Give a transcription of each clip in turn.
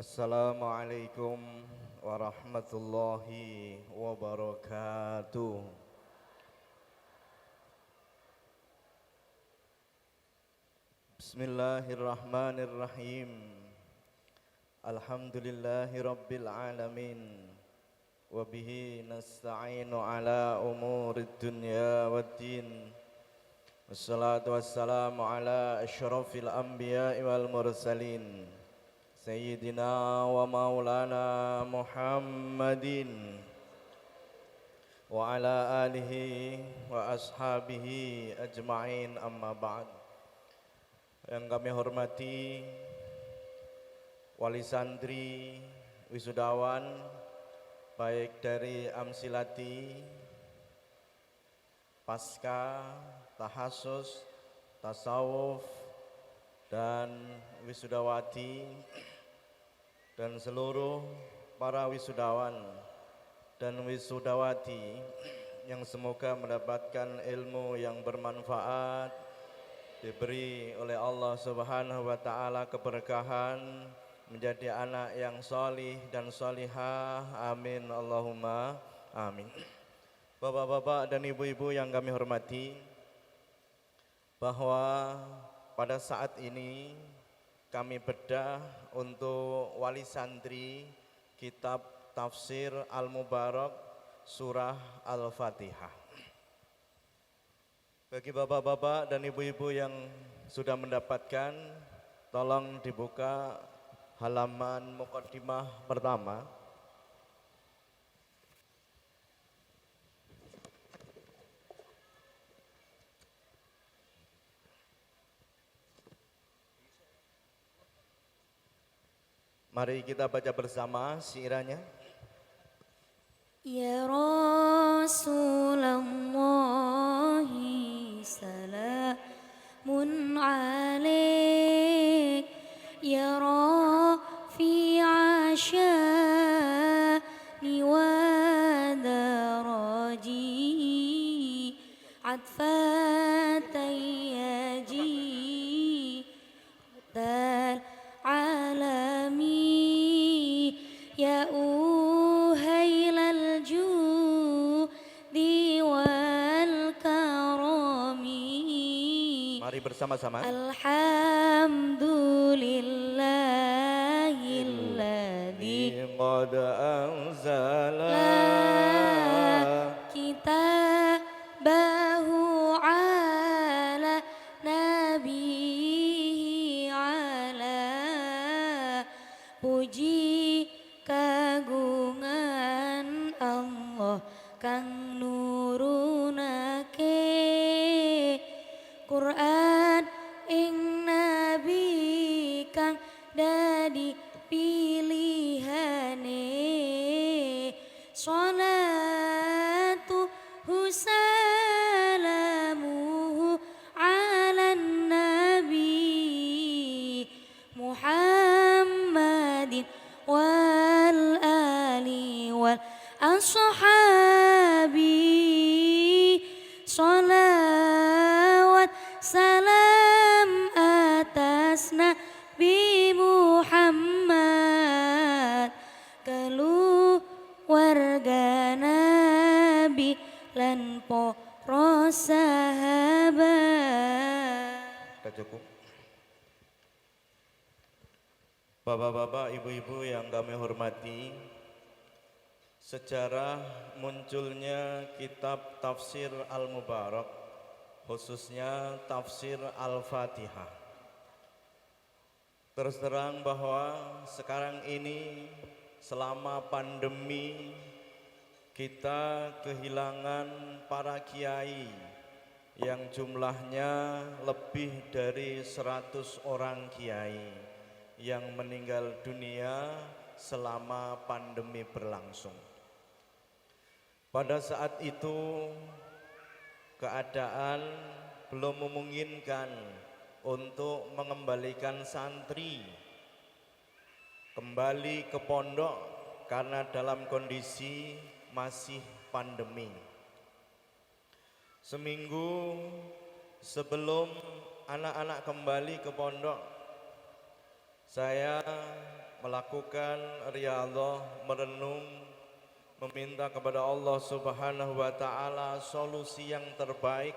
Assalamualaikum warahmatullahi wabarakatuh. Bismillahirrahmanirrahim. Alhamdulillahi rabbil alamin. Wabihi nasta'inu ala umurid dunya waddin. Wassalatu wassalamu ala asyrafil anbiya'i wal mursalin. Sayyidina wa maulana Muhammadin wa ala alihi wa ashabihi ajma'in, amma ba'd. Yang kami hormati wali santri, wisudawan, baik dari Amsilati, Pasca, Tahasus, Tasawuf, dan wisudawati, dan seluruh para wisudawan dan wisudawati yang semoga mendapatkan ilmu yang bermanfaat, diberi oleh Allah Subhanahu wa Ta'ala keberkahan, menjadi anak yang solih dan solihah. Amin Allahumma amin. Bapak-bapak dan ibu-ibu yang kami hormati, bahwa pada saat ini kami bedah untuk wali santri kitab Tafsir Al-Mubarak Surah Al-Fatihah. Bagi bapak-bapak dan ibu-ibu yang sudah mendapatkan, tolong dibuka halaman muqaddimah pertama. Mari kita baca bersama syairnya. Ya Rasulullah salamun alaik, ya rafi'a sya'ni wa daraji, atfatayyaji dar alami, ya uhailal judi wal karami. Mari bersama-sama. Alhamdulillahilladzi qad anzala kitabahu ala nabihi ala, puji kagungan Allah kang nurunake Quran ing nabi kang dadi pilihane, sholatuhu salamuhu ala nabi Muhammadin wal ali wal ashabi, sholawat salam atas Nabi Muhammad, keluarga Nabi lan para sahabat. Sudah cukup. Bapak-bapak, ibu-ibu yang kami hormati, sejarah munculnya kitab Tafsir Al-Mubarak, khususnya Tafsir Al-Fatihah. Terus terang bahwa sekarang ini selama pandemi kita kehilangan para kiai yang jumlahnya lebih dari 100 orang kiai yang meninggal dunia selama pandemi berlangsung. Pada saat itu keadaan belum memungkinkan untuk mengembalikan santri kembali ke pondok karena dalam kondisi masih pandemi. Seminggu sebelum anak-anak kembali ke pondok, saya melakukan riyadhah, merenung, meminta kepada Allah Subhanahu wa taala solusi yang terbaik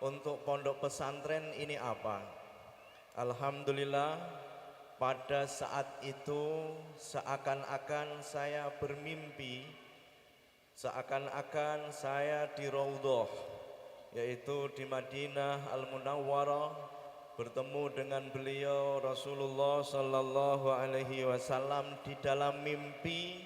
untuk pondok pesantren ini apa? Alhamdulillah, pada saat itu seakan-akan saya bermimpi, seakan-akan saya di Raudhah, yaitu di Madinah Al-Munawwarah, bertemu dengan beliau Rasulullah Sallallahu Alaihi Wasallam di dalam mimpi.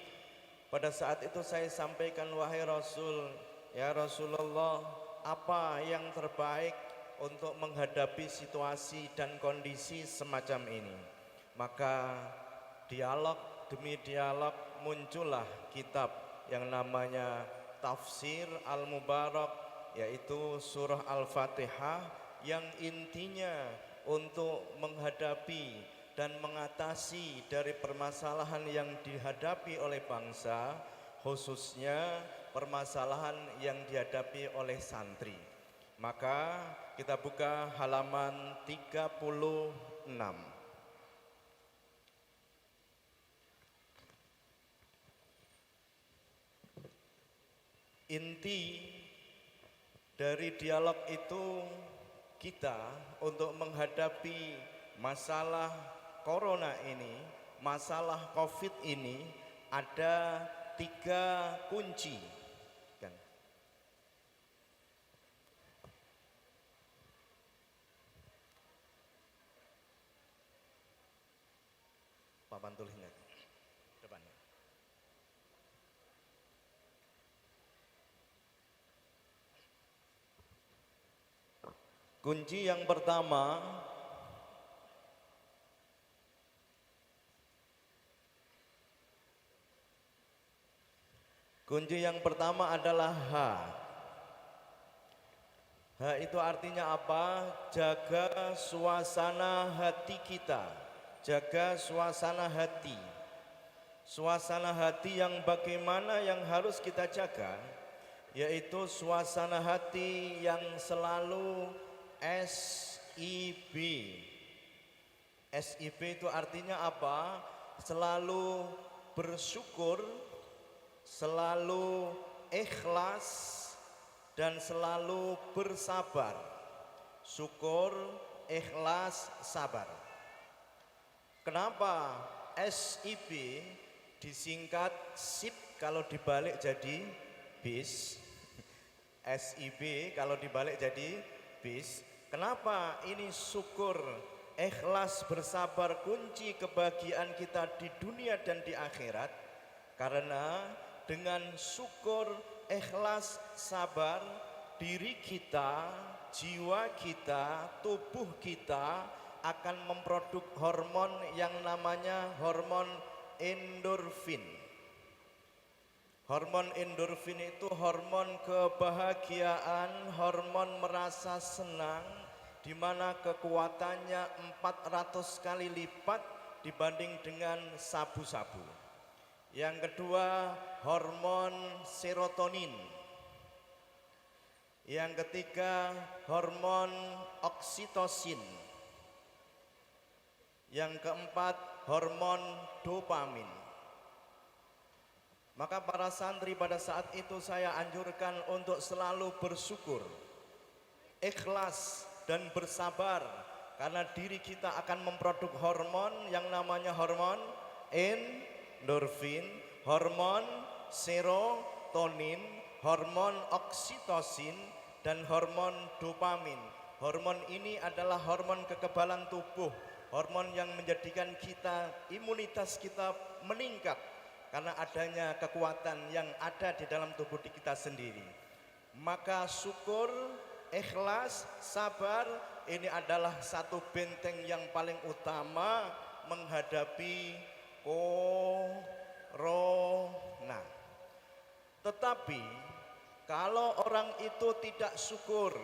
Pada saat itu saya sampaikan, wahai Rasul, ya Rasulullah, apa yang terbaik untuk menghadapi situasi dan kondisi semacam ini? Maka dialog demi dialog muncullah kitab yang namanya Tafsir Al-Mubarak, yaitu surah Al-Fatihah, yang intinya untuk menghadapi dan mengatasi dari permasalahan yang dihadapi oleh bangsa, khususnya permasalahan yang dihadapi oleh santri. Maka kita buka halaman 36. Inti dari dialog itu, kita untuk menghadapi masalah corona ini, masalah COVID ini, ada 3 kunci. Kan? Papan tulisnya depannya. Kunci yang pertama, adalah H. H itu artinya apa? Jaga suasana hati kita, jaga suasana hati. Suasana hati yang bagaimana yang harus kita jaga, yaitu suasana hati yang selalu SIB. SIB itu artinya apa? Selalu bersyukur, selalu ikhlas, dan selalu bersabar. Syukur, ikhlas, sabar. Kenapa SIB disingkat SIP kalau dibalik jadi bis? SIB kalau dibalik jadi bis. Kenapa ini syukur, ikhlas, bersabar kunci kebahagiaan kita di dunia dan di akhirat? Karena dengan syukur, ikhlas, sabar, diri kita, jiwa kita, tubuh kita akan memproduk hormon yang namanya hormon endorfin. Hormon endorfin itu hormon kebahagiaan, hormon merasa senang, di mana kekuatannya 400 kali lipat dibanding dengan sabu-sabu. Yang kedua, hormon serotonin. Yang ketiga, hormon oksitosin. Yang keempat, hormon dopamin. Maka para santri pada saat itu saya anjurkan untuk selalu bersyukur, ikhlas, dan bersabar, karena diri kita akan memproduk hormon yang namanya hormon endorfin, hormon serotonin, hormon oksitosin, dan hormon dopamin. Hormon ini adalah hormon kekebalan tubuh, hormon yang menjadikan kita, imunitas kita meningkat karena adanya kekuatan yang ada di dalam tubuh kita sendiri. Maka syukur, ikhlas, sabar, ini adalah satu benteng yang paling utama menghadapi corona. Tetapi kalau orang itu tidak syukur,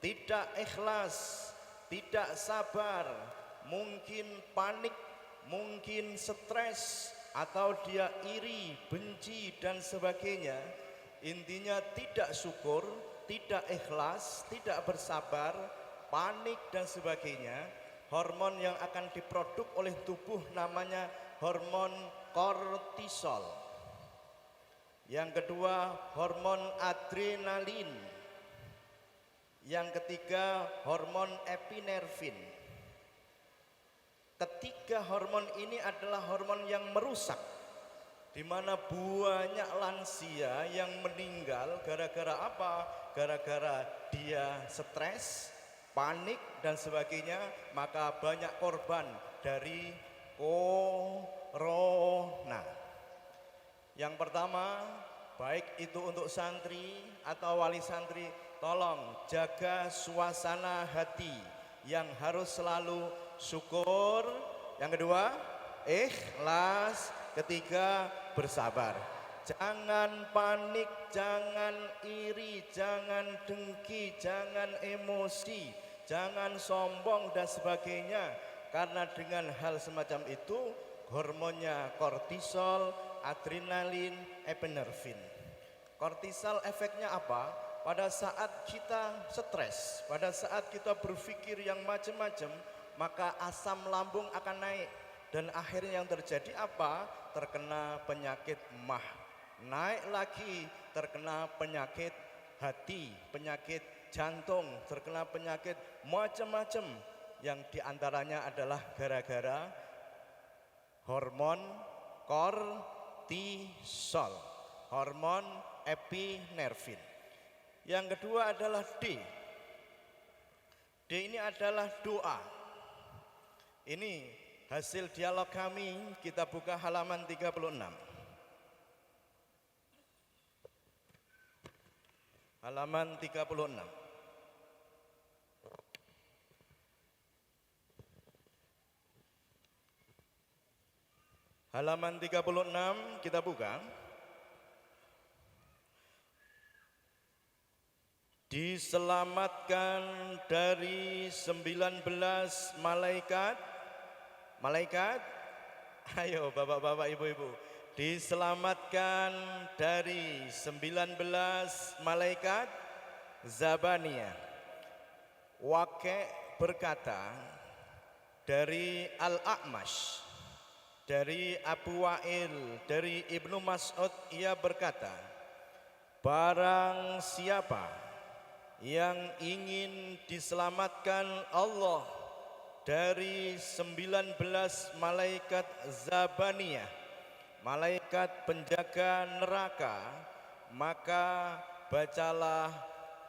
tidak ikhlas, tidak sabar, mungkin panik, mungkin stres, atau dia iri, benci, dan sebagainya. Intinya tidak syukur, tidak ikhlas, tidak bersabar, panik, dan sebagainya. hormon yang akan diproduk oleh tubuh namanya hormon kortisol. Yang kedua, hormon adrenalin. Yang ketiga, hormon epinervin. Ketiga hormon ini adalah hormon yang merusak, di mana banyak lansia yang meninggal gara-gara apa? Gara-gara dia stres, panik dan sebagainya, maka banyak korban dari corona. Yang pertama, baik itu untuk santri atau wali santri, tolong jaga suasana hati yang harus selalu syukur. Yang kedua, ikhlas. Ketiga, bersabar. Jangan panik, jangan iri, jangan dengki, jangan emosi, jangan sombong dan sebagainya. Karena dengan hal semacam itu, hormonnya kortisol, adrenalin, epinervin. Kortisol efeknya apa? Pada saat kita stres, pada saat kita berpikir yang macam-macam, maka asam lambung akan naik. Dan akhirnya yang terjadi apa? Terkena penyakit mah. Naik lagi, terkena penyakit hati, penyakit jantung, terkena penyakit macam-macam. Yang diantaranya adalah gara-gara hormon kortisol, hormon epinervin. Yang kedua adalah D. D ini adalah doa. Ini hasil dialog kami, kita buka halaman 36. Halaman 36. Halaman 36 kita buka. Diselamatkan dari 19 malaikat. Malaikat, ayo bapak-bapak, ibu-ibu, diselamatkan dari 19 malaikat Zabaniyah. Waqi' berkata dari Al-A'mash, dari Abu Wa'il, dari Ibnu Mas'ud, ia berkata, barang siapa yang ingin diselamatkan Allah dari 19 malaikat Zabaniyah, malaikat penjaga neraka, maka bacalah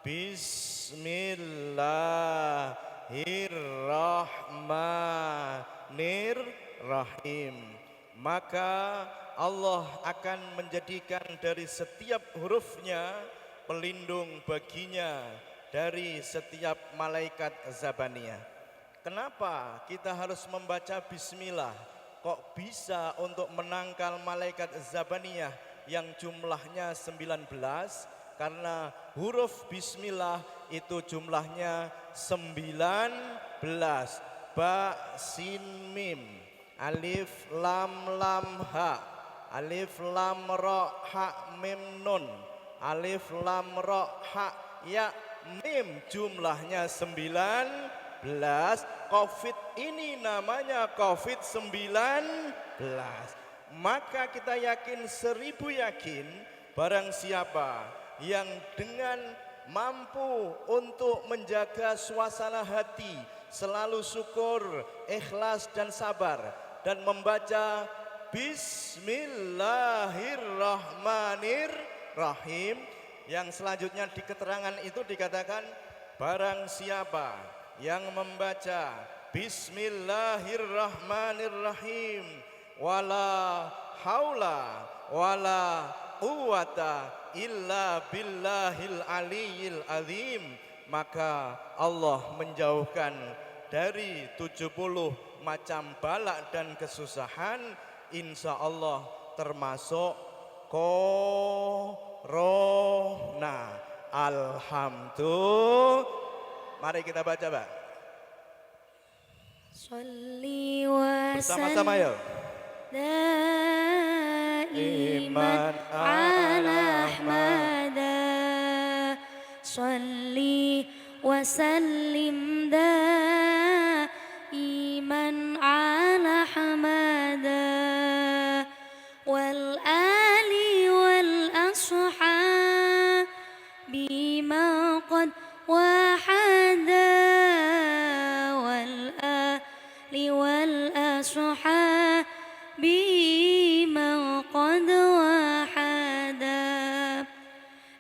Bismillahirrahmanirrahim. Maka Allah akan menjadikan dari setiap hurufnya pelindung baginya dari setiap malaikat Zabaniyah. Kenapa kita harus membaca bismillah? Kok bisa untuk menangkal malaikat Zabaniyah yang jumlahnya 19? Karena huruf bismillah itu jumlahnya 19. Ba, sin, mim, alif, lam, ha, alif, lam, ro, ha, mim, nun, alif, lam, ro, ha, ya, mim, jumlahnya 19. Covid ini namanya COVID-19. Maka kita yakin 1000 yakin, barang siapa yang dengan mampu untuk menjaga suasana hati, selalu syukur, ikhlas dan sabar, dan membaca Bismillahirrahmanirrahim. Yang selanjutnya di keterangan itu dikatakan, barang siapa yang membaca Bismillahirrahmanirrahim, wala haula wala quwata illa billahil aliyil azim, maka Allah menjauhkan dari 70 macam balak dan kesusahan, insya Allah termasuk corona. Alhamdulillah. Mari kita baca, Pak. Sholli wa Bersama-sama yuk. daiman ala ahmada. Sholli wa sallim daiman أحمدا والآل والأصحاب بما قد وحدا والآل والأصحاب بما قد وحدا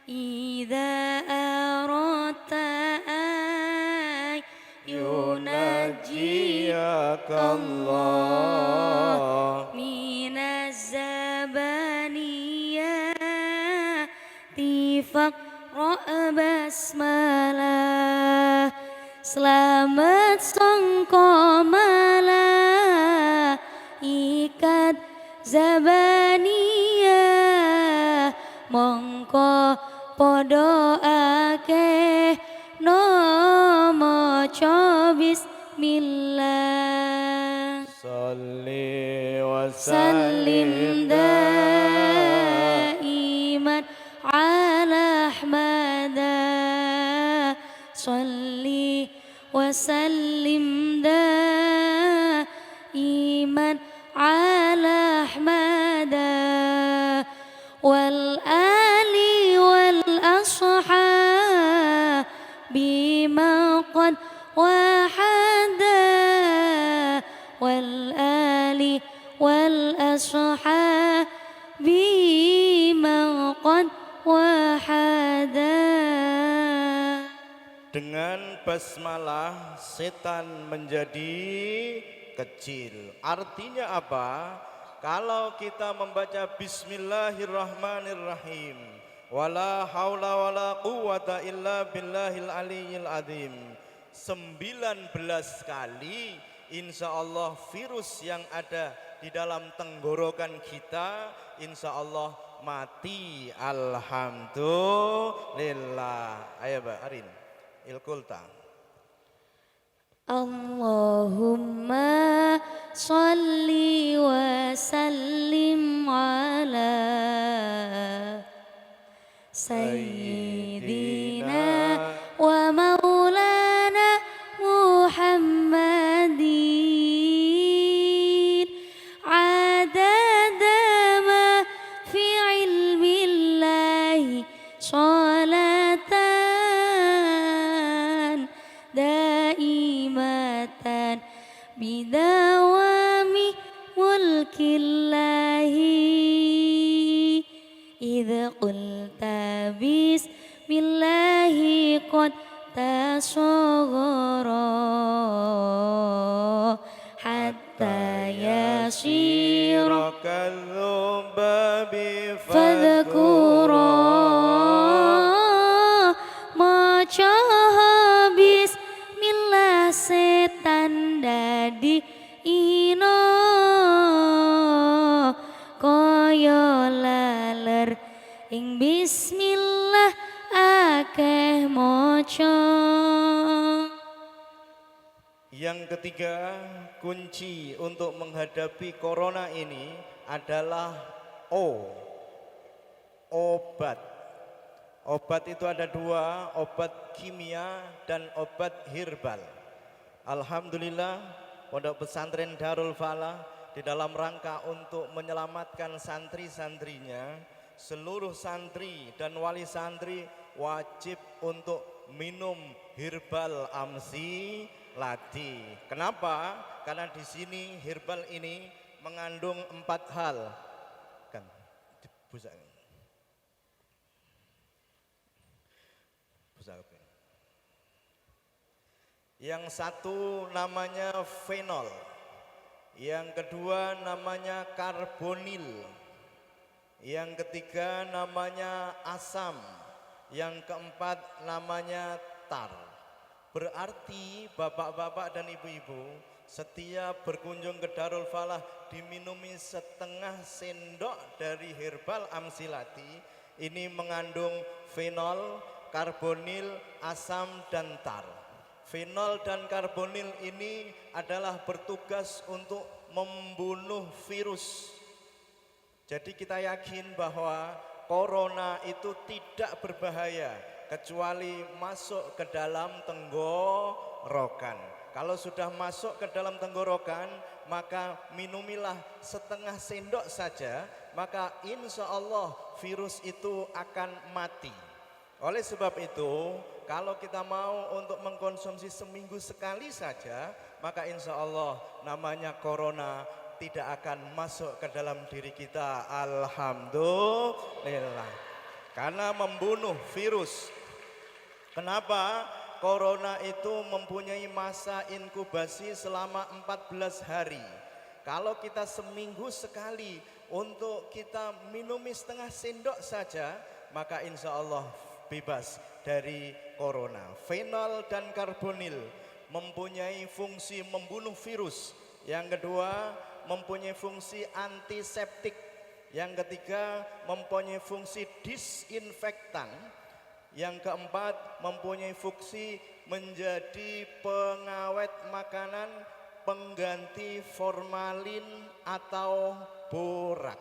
إذا أردت أن ينجيك الله من الزبانيات فاقرأ basmalah. Selamat sangka malaikat zabaniyah mongko podo akeh no maca bismillah. Salli wa Sallim daiman ala ahmada salli wa sallim daiman ala ahmada wal ali wal ashab bima qad wahada wal ali wal ashab bima qad wahada. Dengan basmalah setan menjadi kecil. Artinya apa? Kalau kita membaca bismillahirrahmanirrahim, wala haula wala quwata illa billahil aliyyil azim, 19 kali, insya Allah virus yang ada di dalam tenggorokan kita insya Allah mati. Alhamdulillah. Ayo Mbak Arin Ilkulta. Allahumma salli wa sallim ala Sayyidina wa maulana Muhammadin adada ma fi ilmillahi salatan daimatan bidawami mulkillahi idh qulta bismillahi qad tasaghara hatta yasira kallubabi fadhkura maca bismillah setan dadi ino kaya laler ing bismillah akeh maca. Yang ketiga, kunci untuk menghadapi corona ini adalah obat. Obat itu ada dua, obat kimia dan obat herbal. Alhamdulillah, Pondok Pesantren Darul Falah di dalam rangka untuk menyelamatkan santri-santrinya, seluruh santri dan wali santri wajib untuk minum herbal amsi lati. Kenapa? Karena di sini herbal ini mengandung 4 hal. Kan dibusak. Yang satu namanya fenol, yang kedua namanya karbonil, yang ketiga namanya asam, yang keempat namanya tar. Berarti bapak-bapak dan ibu-ibu setiap berkunjung ke Darul Falah diminumi setengah sendok dari herbal amsilati. Ini mengandung fenol, karbonil, asam dan tar. Fenol dan karbonil ini adalah bertugas untuk membunuh virus. Jadi kita yakin bahwa corona itu tidak berbahaya kecuali masuk ke dalam tenggorokan. Kalau sudah masuk ke dalam tenggorokan, maka minumilah setengah sendok saja, maka insya Allah virus itu akan mati. Oleh sebab itu, kalau kita mau untuk mengkonsumsi seminggu sekali saja, maka insya Allah namanya corona tidak akan masuk ke dalam diri kita. Alhamdulillah. Karena membunuh virus. Kenapa? Corona itu mempunyai masa inkubasi selama 14 hari. Kalau kita seminggu sekali untuk kita minumi setengah sendok saja, maka insya Allah bebas dari corona. Fenol dan karbonil mempunyai fungsi membunuh virus. Yang kedua, mempunyai fungsi antiseptik. Yang ketiga, mempunyai fungsi disinfektan. Yang keempat, mempunyai fungsi menjadi pengawet makanan, pengganti formalin atau borak.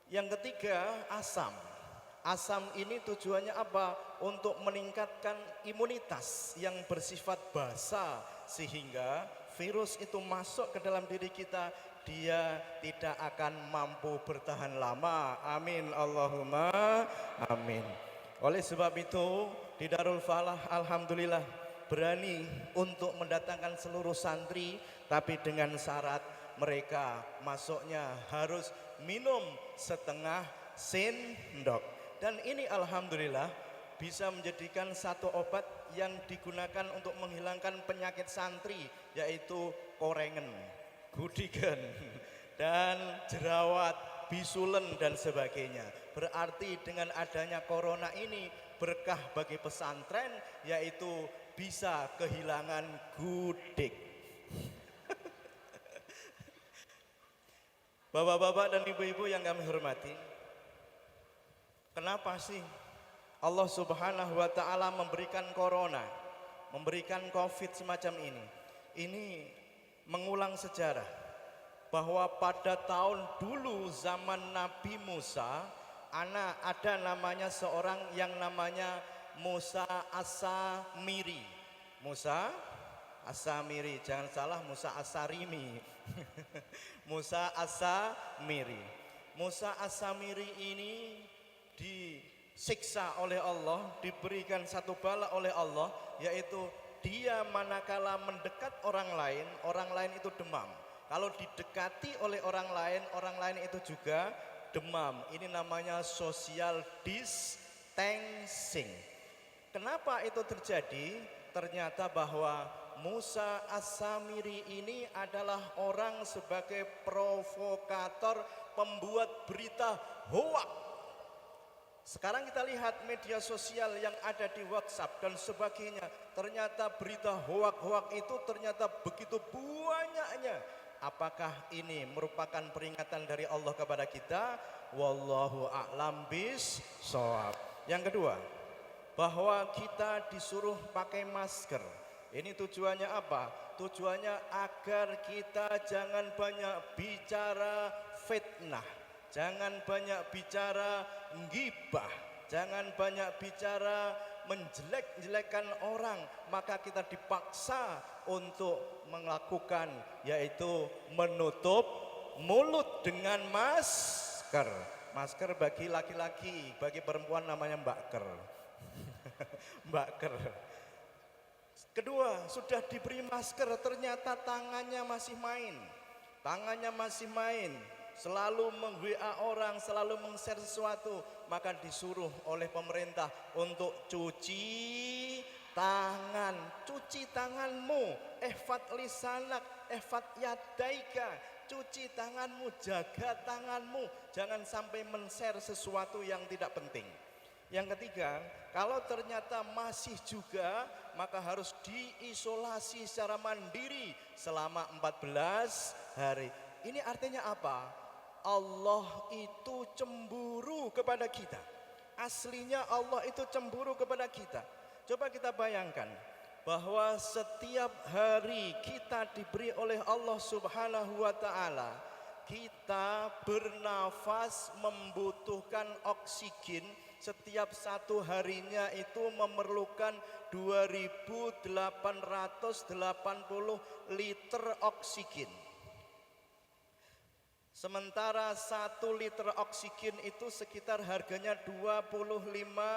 Yang ketiga, asam. Asam ini tujuannya apa? Untuk meningkatkan imunitas yang bersifat basa, sehingga virus itu masuk ke dalam diri kita, dia tidak akan mampu bertahan lama. Amin Allahumma amin. Oleh sebab itu di Darul Falah alhamdulillah berani untuk mendatangkan seluruh santri, tapi dengan syarat mereka masuknya harus minum setengah sendok. Dan ini alhamdulillah bisa menjadikan satu obat yang digunakan untuk menghilangkan penyakit santri, yaitu korengen, gudigen, dan jerawat, bisulen dan sebagainya. Berarti dengan adanya corona ini berkah bagi pesantren, yaitu bisa kehilangan gudik. Bapak-bapak dan ibu-ibu yang kami hormati, kenapa sih Allah Subhanahu wa taala memberikan corona, memberikan Covid semacam ini? Ini mengulang sejarah bahwa pada tahun dulu zaman Nabi Musa, ada namanya seorang yang namanya Musa As-Samiri. Musa As-Samiri, jangan salah Musa As-Sarimi. Musa As-Samiri. Musa As-Samiri ini disiksa oleh Allah, diberikan satu bala oleh Allah, yaitu dia manakala mendekat orang lain itu demam. Kalau didekati oleh orang lain itu juga demam. Ini namanya social distancing. Kenapa itu terjadi? Ternyata bahwa Musa As-Samiri ini adalah orang sebagai provokator, pembuat berita hoak. Sekarang kita lihat media sosial yang ada di WhatsApp dan sebagainya. Ternyata berita hoak-hoak itu ternyata begitu banyaknya. Apakah ini merupakan peringatan dari Allah kepada kita? Wallahu a'lam bishawab. Yang kedua, bahwa kita disuruh pakai masker. Ini tujuannya apa? Tujuannya agar kita jangan banyak bicara fitnah, jangan banyak bicara ghibah, jangan banyak bicara menjelek-jelekan orang. Maka kita dipaksa untuk melakukan, yaitu menutup mulut dengan masker. Masker bagi laki-laki, bagi perempuan namanya mbakker. Mbakker. Kedua, sudah diberi masker, ternyata tangannya masih main. Tangannya masih main, selalu meng-WA orang, selalu meng-share sesuatu. Maka disuruh oleh pemerintah untuk cuci tangan. Cuci tanganmu, ihfad lisanak, ihfad yadaika. Cuci tanganmu, jaga tanganmu, jangan sampai men-share sesuatu yang tidak penting. Yang ketiga, kalau ternyata masih juga, maka harus diisolasi secara mandiri selama 14 hari. Ini artinya apa? Allah itu cemburu kepada kita. Aslinya Allah itu cemburu kepada kita. Coba kita bayangkan bahwa setiap hari kita diberi oleh Allah Subhanahu wa taala, kita bernafas membutuhkan oksigen setiap satu harinya itu memerlukan 2.880 liter oksigen. Sementara 1 liter oksigen itu sekitar harganya 25.000.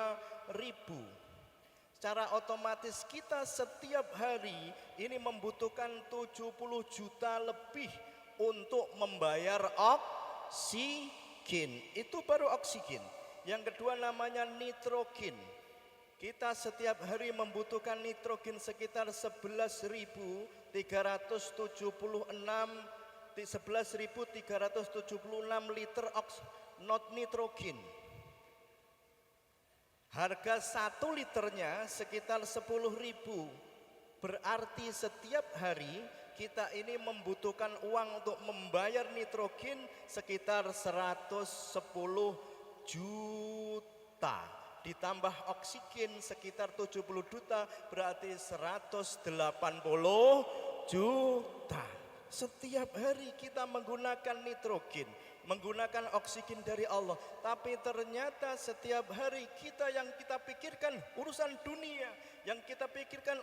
Secara otomatis kita setiap hari ini membutuhkan 70 juta lebih untuk membayar oksigen. Itu baru oksigen. Yang kedua namanya nitrogen. Kita setiap hari membutuhkan nitrogen sekitar 11.376 liter nitrogen. Harga 1 liternya sekitar 10.000. Berarti setiap hari kita ini membutuhkan uang untuk membayar nitrogen sekitar 110 juta. Ditambah oksigen sekitar 70 juta, berarti 180 juta. Setiap hari kita menggunakan nitrogen, menggunakan oksigen dari Allah. Tapi ternyata setiap hari yang kita pikirkan urusan dunia, yang kita pikirkan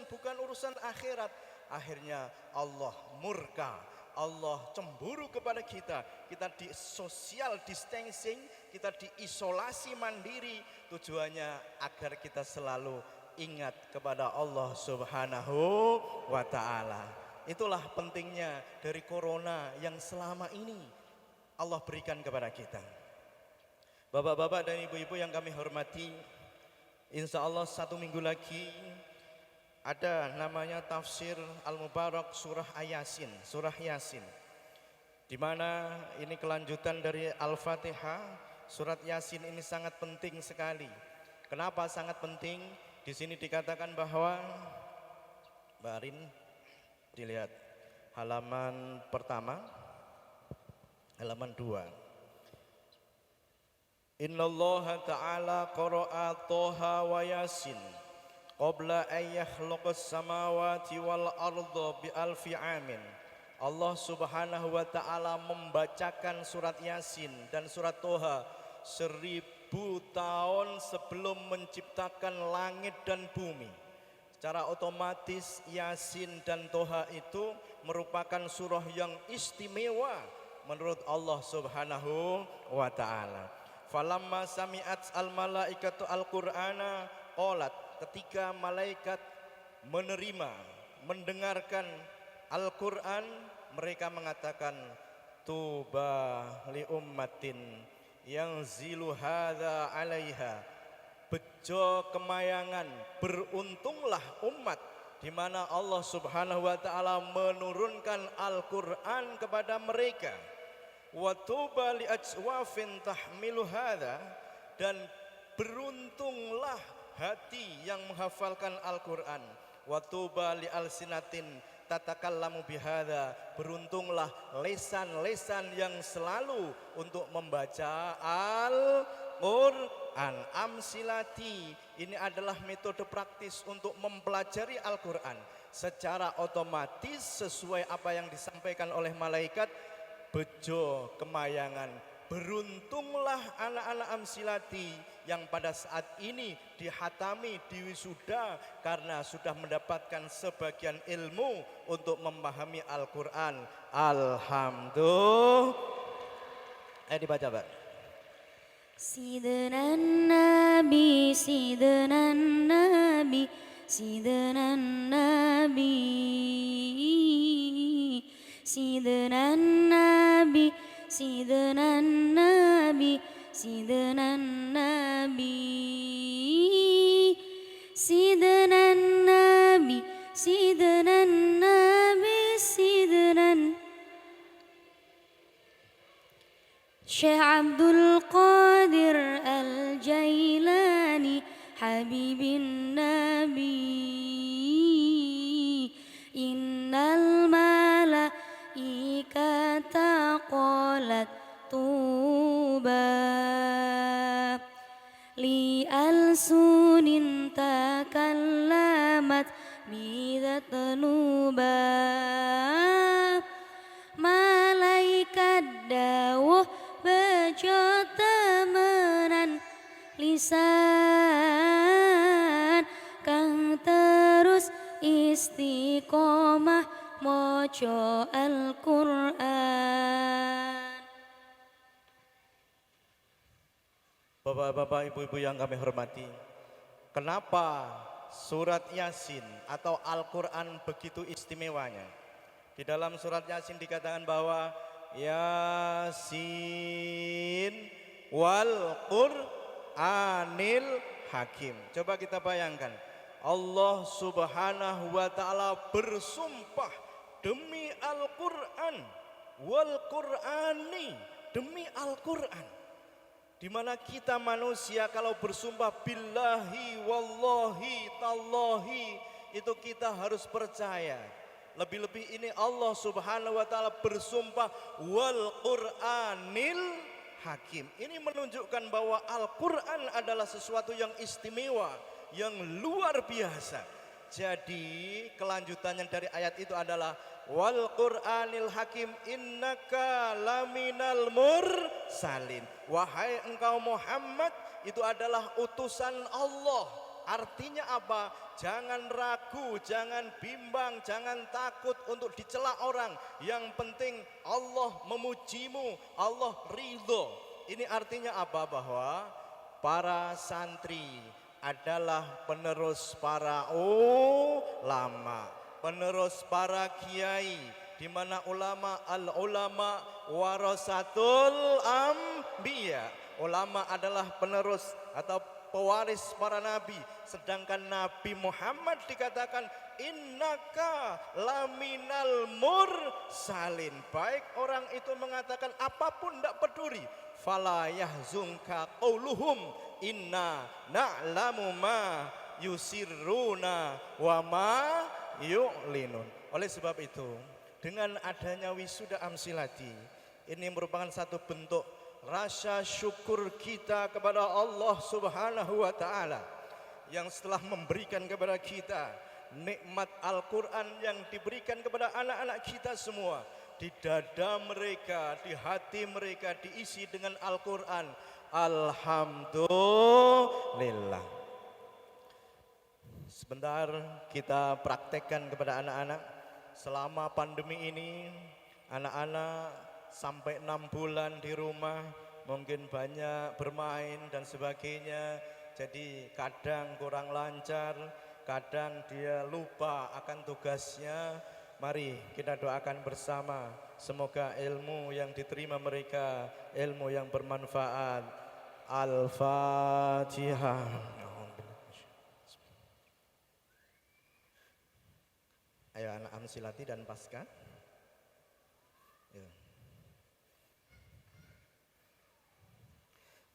bukan urusan akhirat. Akhirnya Allah murka, Allah cemburu kepada kita. Kita di social distancing, kita diisolasi mandiri. Tujuannya agar kita selalu ingat kepada Allah Subhanahu wa ta'ala. Itulah pentingnya dari corona yang selama ini Allah berikan kepada kita. Bapak-bapak dan ibu-ibu yang kami hormati, insya Allah 1 minggu lagi ada namanya tafsir Al-Mubarak surah Yasin, surah Yasin. Di mana ini kelanjutan dari Al-Fatihah. Surat Yasin ini sangat penting sekali. Kenapa sangat penting? Di sini dikatakan bahwa Barin dilihat halaman pertama, halaman 2. Innallaha ta'ala qara'a Toha wa Yasin qabla an yakhluqas samawati wal arda bi alfi amin. Allah Subhanahu wa ta'ala membacakan surat Yasin dan surat Toha 1000 tahun sebelum menciptakan langit dan bumi. Secara otomatis Yasin dan Toha itu merupakan surah yang istimewa menurut Allah Subhanahu wa ta'ala. Falamma sami'at al-malaikatu al-Qur'ana qalat, ketika malaikat mendengarkan Al-Qur'an, mereka mengatakan tuba li ummatin yang zilu hadza 'alaiha. Bejo kemayangan, beruntunglah umat di mana Allah Subhanahu wa ta'ala menurunkan Al-Qur'an kepada mereka. Wa tuba li ajwafin tahmilu hadza, dan beruntunglah hati yang menghafalkan Al-Qur'an. Wa tuba li alsinatin tatakallamu bihadza, beruntunglah lesan-lesan yang selalu untuk membaca Al-Qur'an. Amsilati, ini adalah metode praktis untuk mempelajari Al-Qur'an. Secara otomatis sesuai apa yang disampaikan oleh malaikat, bejo kemayangan, beruntunglah anak-anak amsilati yang pada saat ini dihatami, diwisuda karena sudah mendapatkan sebagian ilmu untuk memahami Al-Qur'an. Alhamdulillah. Dibaca, Pak. Sidana Nabi, Sidana Nabi, Sidana Nabi, Sidana Nabi, Sidana Nabi, Sidana Nabi, Sidana Nabi, Sidana Nabi, Sidana Syekh Abdul Qadir Al-Jailani Habibin Nabi. Innal malaikata qalat tuba li alsunin takallamat bidat nuba. Malaikat dawuh bejo temenan li pisan kang terus istiqomah moco Al-Qur'an. Bapak-bapak, ibu-ibu yang kami hormati, kenapa surat Yasin atau Al-Quran begitu istimewanya? Di dalam surat Yasin dikatakan bahwa Yasin wal Qur'anil Hakim. Coba kita bayangkan, Allah Subhanahu wa taala bersumpah demi Al-Qur'an, wal Qur'ani, demi Al-Qur'an. Di mana kita manusia kalau bersumpah billahi wallahi tallahi itu kita harus percaya. Lebih-lebih ini Allah Subhanahu wa taala bersumpah wal Qur'anil Hakim. Ini menunjukkan bahwa Al-Qur'an adalah sesuatu yang istimewa, yang luar biasa. Jadi kelanjutannya dari ayat itu adalah wal Qur'anil Hakim innaka laminal mursalin. Wahai engkau Muhammad, itu adalah utusan Allah. Artinya apa? Jangan ragu, jangan bimbang, jangan takut untuk dicela orang. Yang penting Allah memujimu, Allah ridho. Ini artinya apa? Bahwa para santri adalah penerus para ulama, penerus para kiai, di mana ulama al-ulama warasatul anbiya. Ulama adalah penerus atau pewaris para nabi, sedangkan Nabi Muhammad dikatakan innaka laminal mursalin. Baik orang itu mengatakan apapun tidak peduli, fala yahzunka qauluhum inna na'lamu ma yusirruna wa ma yu'linun. Oleh sebab itu, dengan adanya wisuda Amsilati, ini merupakan satu bentuk rasa syukur kita kepada Allah Subhanahu wa taala yang setelah memberikan kepada kita nikmat Al-Qur'an yang diberikan kepada anak-anak kita semua. Di dada mereka, di hati mereka diisi dengan Al-Qur'an. Alhamdulillah. Sebentar kita praktekkan kepada anak-anak. Selama pandemi ini, anak-anak sampai 6 bulan di rumah, mungkin banyak bermain dan sebagainya. Jadi kadang kurang lancar, kadang dia lupa akan tugasnya. Mari kita doakan bersama, semoga ilmu yang diterima mereka ilmu yang bermanfaat. Al-Fatihah. Ayo anak Amsilati dan Pasca. Ya.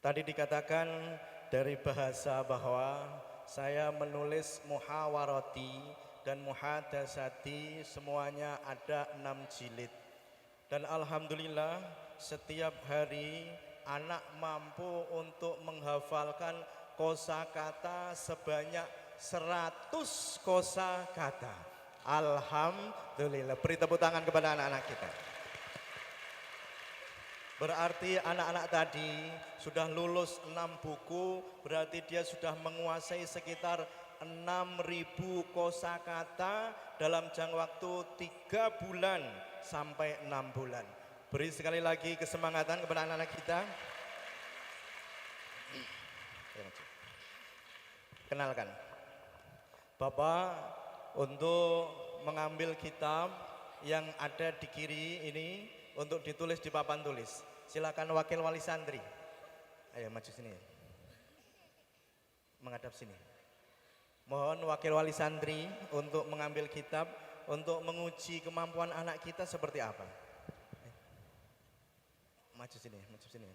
Tadi dikatakan dari bahasa bahwa saya menulis muhawarati dan muhadasati, semuanya ada 6 jilid. Dan alhamdulillah setiap hari anak mampu untuk menghafalkan kosakata sebanyak 100 kosakata. Alhamdulillah. Beri tepuk tangan kepada anak-anak kita. Berarti anak-anak tadi sudah lulus 6 buku, berarti dia sudah menguasai sekitar 6.000 kosakata dalam jangka waktu 3 bulan sampai 6 bulan. Beri sekali lagi kesemangatan kepada anak-anak kita. Kenalkan, Bapak untuk mengambil kitab yang ada di kiri ini untuk ditulis di papan tulis. Silakan wakil wali santri. Ayo maju sini. Menghadap sini. Mohon wakil wali santri untuk mengambil kitab untuk menguji kemampuan anak kita seperti apa. Maju sini, maju sini.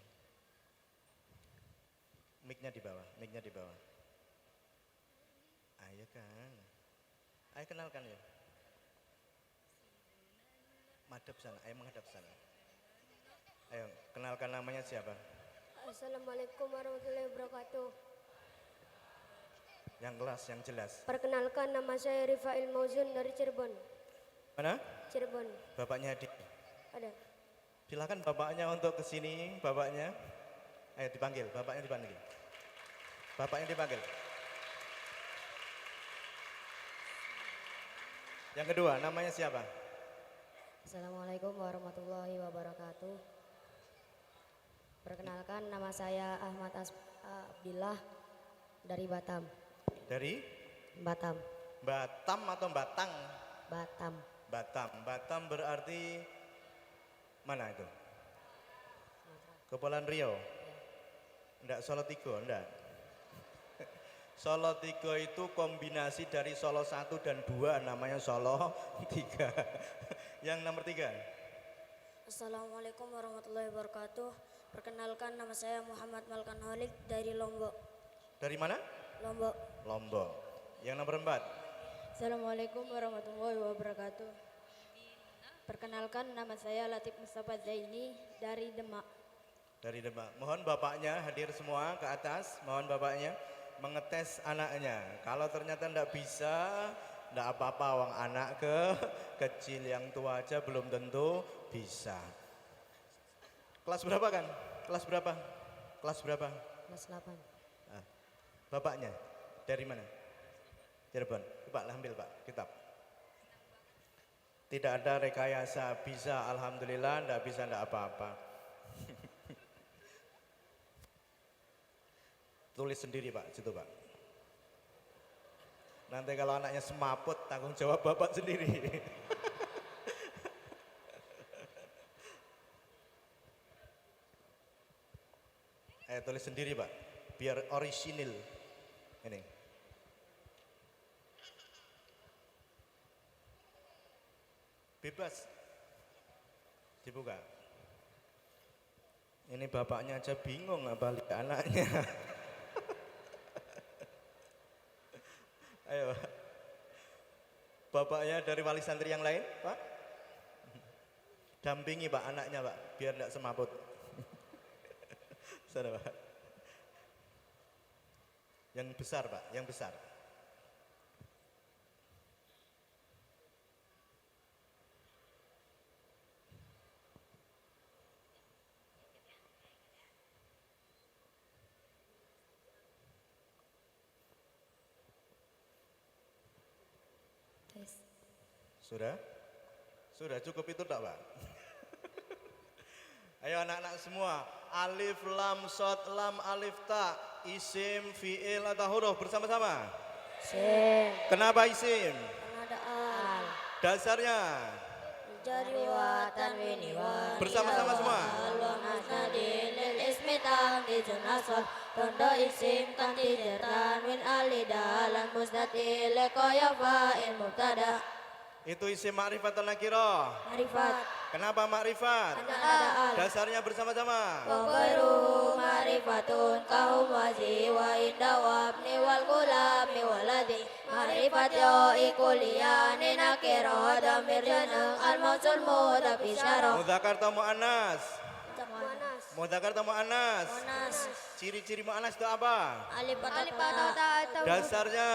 Mic-nya di bawah, mic-nya di bawah. Ayo Kang. Ayo kenalkan ya. Madep sana, ayo menghadap sana. Ayo kenalkan namanya siapa? Assalamualaikum warahmatullahi wabarakatuh. Yang kelas, yang jelas. Perkenalkan, nama saya Rifail Mauzun dari Cirebon. Mana? Cirebon. Bapaknya Adik. Ada. Silakan bapaknya untuk kesini, bapaknya. Ayo dipanggil, bapaknya dipanggil. Bapak yang dipanggil. Yang kedua, namanya siapa? Assalamualaikum warahmatullahi wabarakatuh. Perkenalkan, nama saya Ahmad Abdillah dari Batam. Dari Batam. Batam atau Batang? Batam. Batam. Batam berarti mana itu? Kepulauan Riau? Enggak, Solo Tigo, enggak. Solo Tigo itu kombinasi dari Solo 1 dan 2, namanya Solo 3. Yang nomor 3. Assalamualaikum warahmatullahi wabarakatuh. Perkenalkan, nama saya Muhammad Malkan Holik dari Lombok. Dari mana? Lombok. Lombok. Yang nomor 4. Assalamualaikum warahmatullahi wabarakatuh. Perkenalkan, nama saya Latif Mustafa Zaini dari Demak. Dari Demak. Mohon bapaknya hadir semua ke atas. Mohon bapaknya mengetes anaknya. Kalau ternyata enggak bisa, enggak apa-apa, wong anak kecil, yang tua aja belum tentu bisa. Kelas berapa kan? Kelas berapa? Kelas berapa? Kelas 8. Ah, bapaknya dari mana? Cirebon. Pak, ambil Pak, kitab. Tidak ada rekayasa, bisa alhamdulillah, enggak bisa enggak apa-apa. Tulis sendiri Pak, situ Pak. Nanti kalau anaknya semaput, tanggung jawab bapak sendiri. Tulis sendiri Pak, biar orisinil. Ini. Bebas. Dibuka. Ini bapaknya aja bingung balik anaknya. Ayo, bapaknya dari wali santri yang lain, Pak. Dampingi Pak anaknya Pak, biar tidak semaput. Sana Pak. Yang besar Pak, yang besar. Sudah? Sudah cukup itu tak Pak? Ayo anak-anak semua, alif, lam, sod, lam, alif, ta, isim, fi'il atau huruf bersama-sama? Sim. Kenapa isim? Karena ada al. Dasarnya? Jari wa tanwini wa Bersama-sama semua? Lil ismi tamdi junasol tondo isim kanti tanwin alidalan musdatil koya fa'il mubtada. Itu isim ma'rifat atau nakirah? Marifat. Kenapa ma'rifat? Karena ada al. Dasarnya bersama-sama? Wa ghairuhu marifatun kahum wazi wa inda wabni wal gulami waladi marifat yo ikuliyani nakiro damir jeneng al mausul mudhaf isyarah Mudzakkar atau mu'annas? Monas. Mudzakkar atau mu'annas? Monas Ciri-ciri mu'annas itu apa? alif Dasarnya?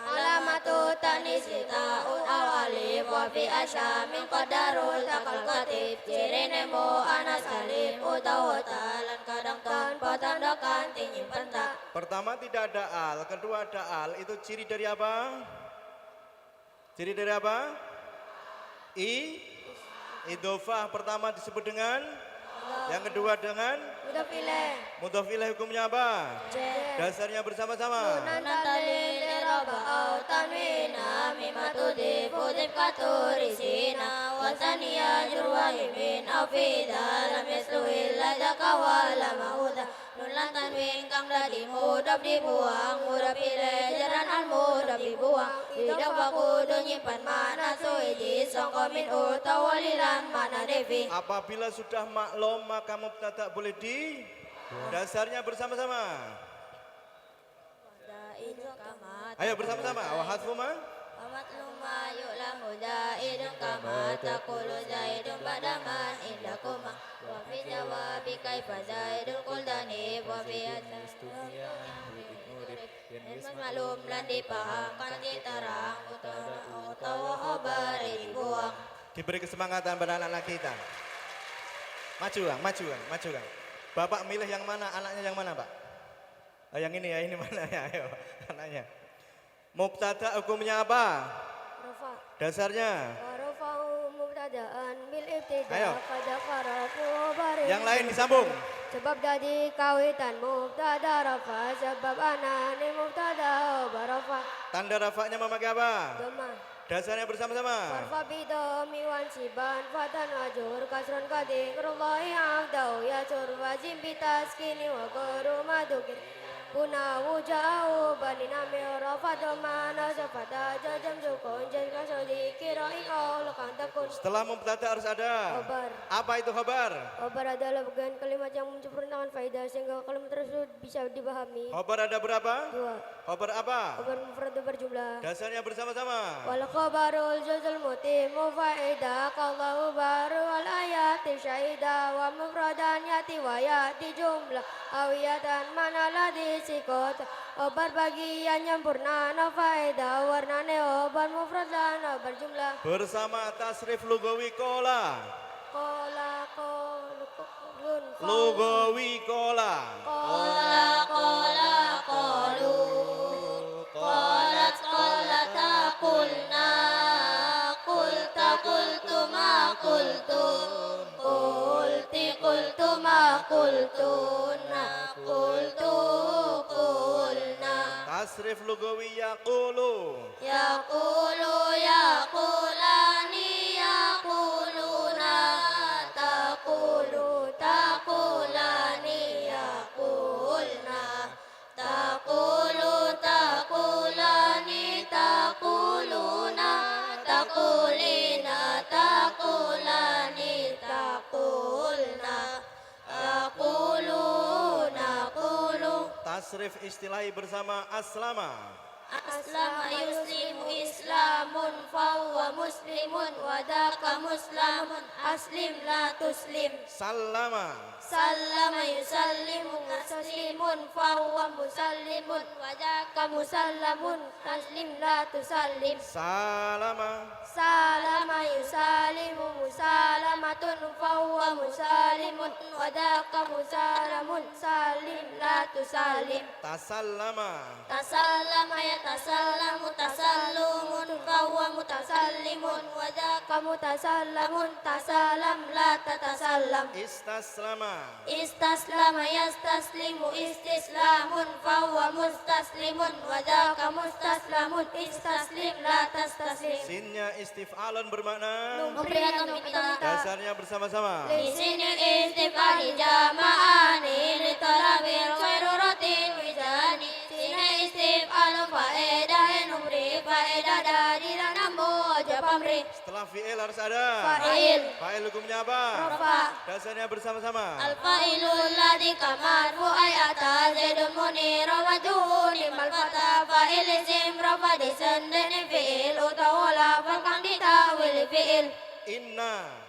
alamatu tanisi ta'un aw alif wa fi asyamin qadarul takal katib cirine mu'annas alif utawa talan kadang tanpa tanda kanti nyimpen tak. Pertama tidak ada al, kedua ada al, itu ciri dari apa? Ciri dari apa? Idhofah pertama disebut dengan? Yang kedua dengan? Udah pilih. Mudhof ilaih hukumnya apa? Dasarnya bersama-sama? Nantalil roba au tanwina mimatu difudif katurisina wasania jurwahimin au fida lam yasluhil lada kawala mauda nulan tanwin kang dadi mudab dibuang mudab pilih jaran al mudab dibuang tidak bakudu nyimpan mana suidi songkomin utawalilan mana devi. Apabila sudah maklum maka mubtada boleh di? Dasarnya bersama-sama? Ayo bersama-sama. Wa hadfuma? Amat luma yu'lamu zaidun kama takulu zaidun badaman indakuma wa fi jawabi kaifa zaidun kuldani wa fi ilmu malum lan dipahamkan diterang utawa khabari dibuang. Diberi kesemangatan pada anak-anak kita. Maju Kang, maju Kang, maju Kang. Bapak milih yang mana, anaknya yang mana Pak? Oh, yang ini ya, ini mana ya? Ayo, anaknya. Mubtada hukumnya apa? Rafa. Dasarnya. Wa rafa'u mubtada'an bil ibtida Ayo. qad qara'tu baris. Yang lain disambung. Sebab dari kawitan mubtada rafa, sebab anani mubtada barafa. Tanda rafanya memakai apa? Doma. Dasarnya bersama-sama. Farfa bidomi wan siban fatan ajur kasron kading rullahi abdau ya curva jimbi taskini wa guru madukir. Puna wujau bani nami rafa domana safata jajam sukun jajka sodi kirai Allah kan takun. Setelah mubtada harus ada. Khobar. Apa itu khabar? Khobar adalah bagian kalimat yang menyempurnakan faedah sehingga kalimat tersebut bisa dibahami. Khabar ada berapa? Dua. Khabar apa? Khobar mufrad berjumlah. Dasarnya bersama-sama. Wal khabarul juzul mutimu faedah kallahu baru wal ayati syaida wa mufradan yati wa yati jumlah awiyatan mana ladhi sikot. Khobar bagian nyempurna na faedah warnane khobar mufrad dan berjumlah. Bersama tasrif lugawi kola. Kola kolun Lugawi kola. Kola kola kolu. Kolat kolata kulna. Kulta kultuma kultum. Kulti kultuma kultuna. Kultu kulna. Tasrif lugawi yaqulu. Yaqulu yaqulani yaquluna. Taqulu taqulani yaqulna. Taqulu taqulani taquluna. Taqulina taqulani taqulna. Aqulu naqulu. Tasrif istilahi bersama aslama. Aslama yuslimu islamun fahuwa muslimun wadaka muslamun aslim la tuslim. Sallama. Sallama yusallimu muslimun fahuwa musallimun wadaka musallamun aslim la tusallim. Salama. Salama yusalimu musalamatun fahuwa musalimun wadaka musalamun salim la tusalim. Tasallama. Tasallama ya tasallamu tasallumun fahuwa mutasallimun wadaka mutasallamun tasalam la tatasallam. Istaslama. Istaslama yastaslimu istislamun fahuwa mustaslimun wadaka mustaslamun istaslim la tastaslim. Sinnya istif'alun bermakna. Memberikan minta. Dasarnya bersama-sama. Di sini istifali jama'ani li talabil khairuratin wijani. Sini istifalu faedah numri faedah dari namo aja pamri. Setelah fi'il harus ada. Fa'il. Fa'il hukumnya apa? Rafa. Dasarnya bersama-sama. Al-fa'ilul ladhi kamar fu'ayata zaidun munir wa juhuni malfata fa'il isim rafa disendeni fi'il utawala falkan ditawil fi'il. Inna.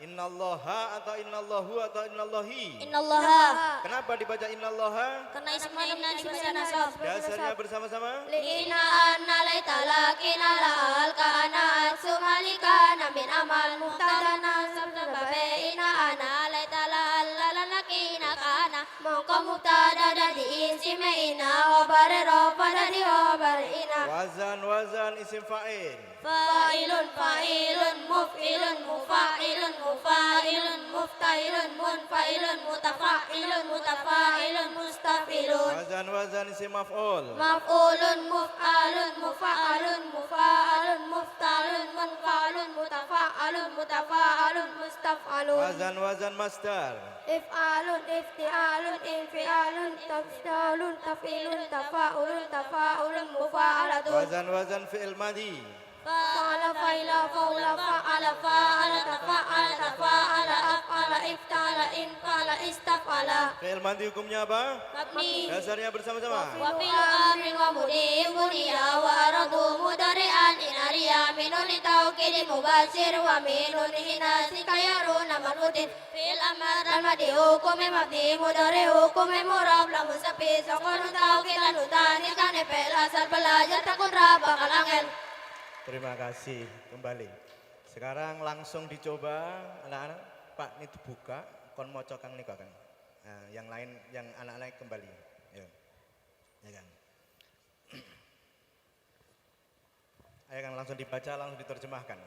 Innallaha atau innallahu atau innallahi. Innallaha. Kenapa dibaca innallaha? Karena isma inna dibaca nasab. Dasarnya bersama-sama. Li'ina anna laita lakina la'al ka'ana atsumalika namin amal muhtadana sabsababe ina ana laita la'al lalakina ka'ana mongko muhtada dadi isime ina wabare rofa dadi wabare ina. Wazan isim fa'il. Fa'ilun fa'ilun muf'ilun mufa'ilun mufa'ilun muftailun munfa'ilun mutafa'ilun mutafa'ilun mustafilun. Wazan isim maf'ul. Maf'ulun muf'alun mufa'alun mufa'alun muftalun munfa'alun mutafa'alun mutafa'alun mustaf'alun. Wazan masdar. If'alun ifti'alun infi'alun taf'alun taf'ilun tafa'ulun tafa'ulun mufa'alatun. Wazan fi'il madhi. Fa'ala fa'ila fa'ula fa'ala fa'ala tafa'ala tafa'ala af'ala ifta'ala infa'ala istaf'ala. Fi'il madhi hukumnya apa? Mabni. Dasarnya bersama-sama. Wa fil amri wa mudi bunia wa aradu mudari'an inaria minun tauqid mubashir wa minun inasi kayaruna manutin fil amr al madi hukum mabni mudari hukum murab la musafi saqun tauqid lanutani kan fil asal belajar takun raba kalangel. Terima kasih kembali. Sekarang langsung dicoba anak-anak. Pak ini dibuka kon maca kang nika kan. Nah, yang lain yang anak-anak kembali. Ya. Ya kan? Ayo kan langsung dibaca, langsung diterjemahkan.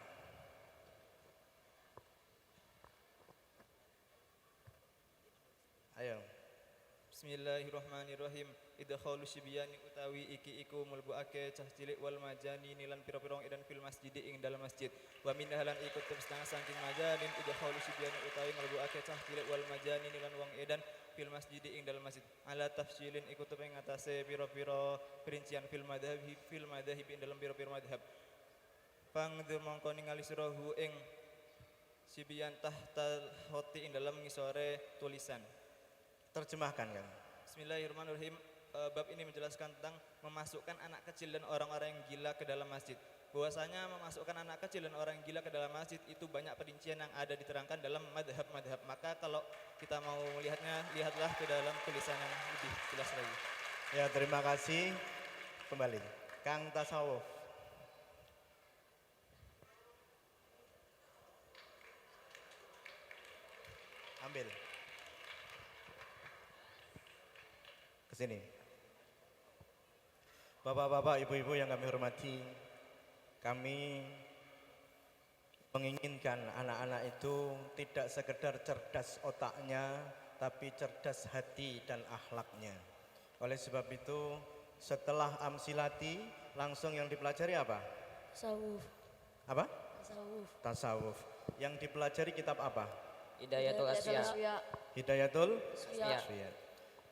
Ayo. Bismillahirrahmanirrahim. Idkhalu sibyani utawi iki iku mlebokake cah cilik wal majani nilan pira-pira edan fil masjid ing dalam masjid. Wa min halan iku setengah saking majanin idkhalu sibyani utawi mlebokake cah cilik wal majani nilan wong edan fil masjid ing dalam masjid. Ala tafsilin iku tepeng ngatasé pira-pira perincian fil madhab ing dalam pira-pira madhab. Pangdur mongko ningali sirahu ing sibyan tahta hoti ing dalam ngisore tulisan. Terjemahkan kan. Bismillahirrahmanirrahim. Bab ini menjelaskan tentang memasukkan anak kecil dan orang-orang yang gila ke dalam masjid. Bahwasanya memasukkan anak kecil dan orang yang gila ke dalam masjid itu banyak perincian yang ada diterangkan dalam madhab-madhab. Maka kalau kita mau melihatnya, lihatlah ke dalam tulisan yang lebih jelas lagi. Ya, terima kasih. Kembali. Kang Tasawuf. Ambil. Ke sini. Bapak-bapak, ibu-ibu yang kami hormati, kami menginginkan anak-anak itu tidak sekedar cerdas otaknya, tapi cerdas hati dan akhlaknya. Oleh sebab itu, setelah amsilati, langsung yang dipelajari apa? Tasawuf. Apa? Tasawuf. Tasawuf. Yang dipelajari kitab apa? Hidayatul Asfiya. Hidayatul Asfiya. Asfiya.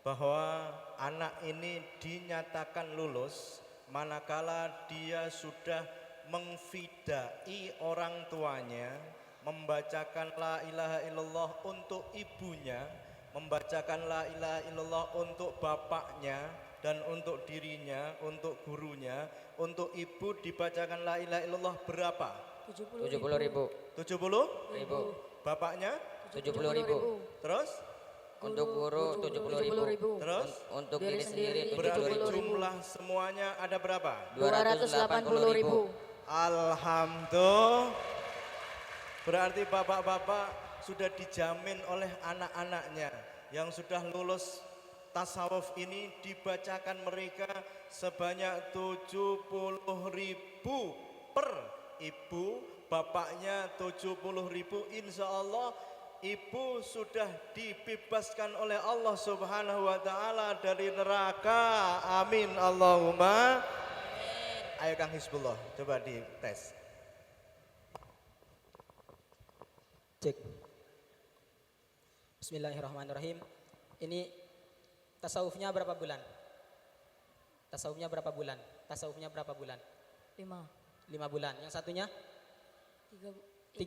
Bahwa anak ini dinyatakan lulus manakala dia sudah mengfidai orang tuanya, membacakan la ilaha illallah untuk ibunya, membacakan la ilaha illallah untuk bapaknya dan untuk dirinya, untuk gurunya. Untuk ibu dibacakan la ilaha illallah berapa? 70.000. 70.000. Bapaknya 70.000. terus Untuk guru 70.000. terus Untuk diri sendiri berarti 70.000. jumlah semuanya ada berapa? 280.000. Alhamdulillah. Berarti bapak-bapak sudah dijamin oleh anak-anaknya yang sudah lulus tasawuf ini dibacakan mereka sebanyak 70.000 per ibu, bapaknya 70.000. Insya Allah ibu sudah dibebaskan oleh Allah Subhanahu wa Ta'ala dari neraka. Amin Allahumma. Ayo Kang Hizbullah, coba dites. Cek. Bismillahirrahmanirrahim. Ini tasawufnya berapa bulan? Tasawufnya berapa bulan? Tasawufnya berapa bulan? 5, 5 bulan. Yang satunya? 4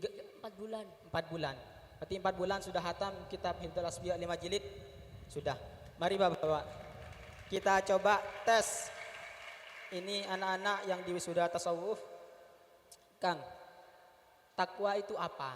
bulan. 4 bulan. Berarti 4 bulan sudah hatam kitab Hifdzul Asfiya 5 jilid. Sudah. Mari Bapak-bapak. Kita coba tes. Ini anak-anak yang di wisuda tasawuf. Kang, takwa itu apa?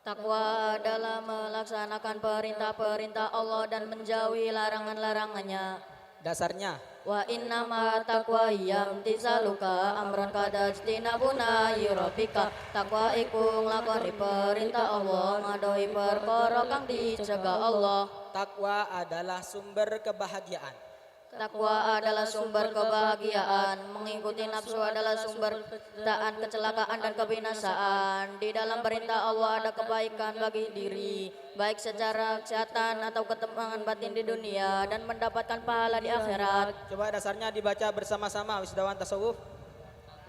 Takwa adalah melaksanakan perintah-perintah Allah dan menjauhi larangan-larangannya. Dasarnya? Wa innama taqwa yamtisaluka amran kadajtinabuna yurabika. Takwa iku nglakoni perintah Allah, ngadohi perkara kang dicegah Allah. Takwa adalah sumber kebahagiaan. Takwa adalah sumber kebahagiaan, mengikuti nafsu adalah sumber kedaan, kecelakaan dan kebinasaan. Di dalam perintah Allah ada kebaikan bagi diri, baik secara kesehatan atau ketenangan batin di dunia dan mendapatkan pahala di akhirat. Coba dasarnya dibaca bersama-sama wisudawan tasawuf.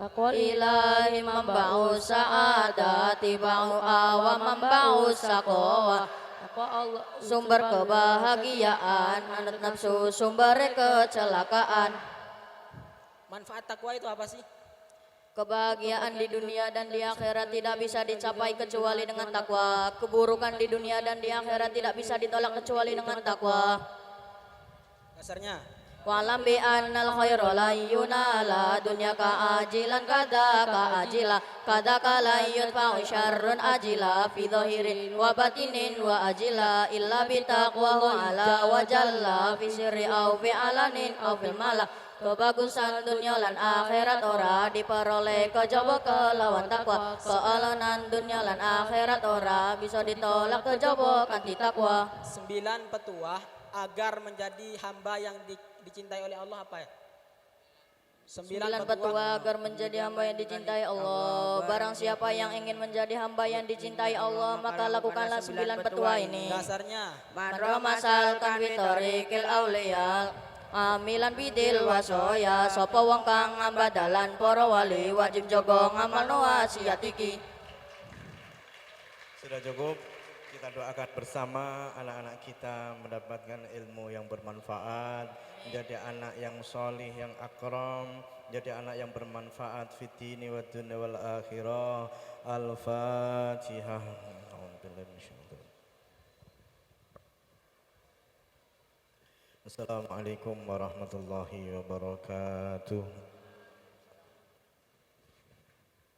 Takwa ilahi membau sa'adati ba'u awa membau saqawa. Allah sumber kebahagiaan, manut nafsu sumber kecelakaan. Manfaat takwa itu apa sih? Kebahagiaan di dunia dan di akhirat tidak bisa dicapai kecuali dengan takwa. Keburukan di dunia dan di akhirat tidak bisa ditolak kecuali dengan takwa. Dasarnya? Walam bi annal khaira la yunala dunyaka ajilan kadaka ajila kadaka la yudfa'u syarrun ajila fi dhahirin wa batinin wa ajila illa bi taqwahu ala wa jalla fi sirri au fi alanin au fil mala. Kebagusan dunia lan akhirat ora diperoleh kejaba kelawan takwa. Kealanan dunia lan akhirat ora bisa ditolak kejaba kanthi takwa. 9 petuah agar menjadi hamba yang dicintai oleh Allah apa ya? Sembilan petua agar menjadi hamba yang dicintai Allah. Barang siapa yang ingin menjadi hamba yang dicintai Allah, maka lakukanlah 9 petua ini. Dasarnya Madra masal kan witorikil auliyal amilan bidil wasoya sapa wong kang ngambadalan para wali wajib jaga ngamal wasiatiki. Sudah cukup, kita doakan bersama anak-anak kita mendapatkan ilmu yang bermanfaat, menjadi anak yang solih, yang akram, jadi anak yang bermanfaat fid dini wad dunya wal akhirah. Al-Fatihah. Assalamualaikum warahmatullahi wabarakatuh.